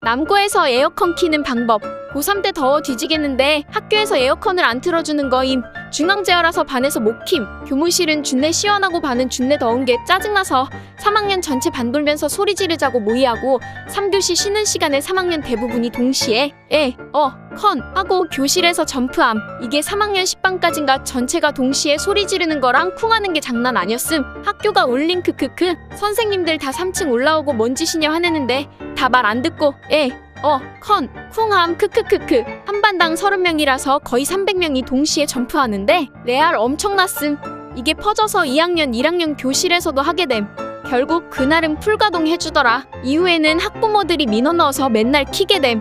남고에서 에어컨 키는 방법. 고3 때 더워 뒤지겠는데 학교에서 에어컨을 안 틀어주는 거임. 중앙제어라서 반에서 못 킴. 교무실은 준내 시원하고 반은 준내 더운 게 짜증나서 3학년 전체 반 돌면서 소리 지르자고 모의하고 3교시 쉬는 시간에 3학년 대부분이 동시에 컨 하고 교실에서 점프함. 이게 3학년 10반까진가 전체가 동시에 소리 지르는 거랑 쿵하는 게 장난 아니었음. 학교가 올림 크크크. 선생님들 다 3층 올라오고 뭔 짓이냐 화내는데 다 말 안 듣고 컨, 쿵함, 크크크크. 한 반당 30명이라서 거의 300명이 동시에 점프하는데 레알 엄청났음. 이게 퍼져서 2학년, 1학년 교실에서도 하게 됨. 결국 그날은 풀가동 해주더라. 이후에는 학부모들이 민원 넣어서 맨날 키게 됨.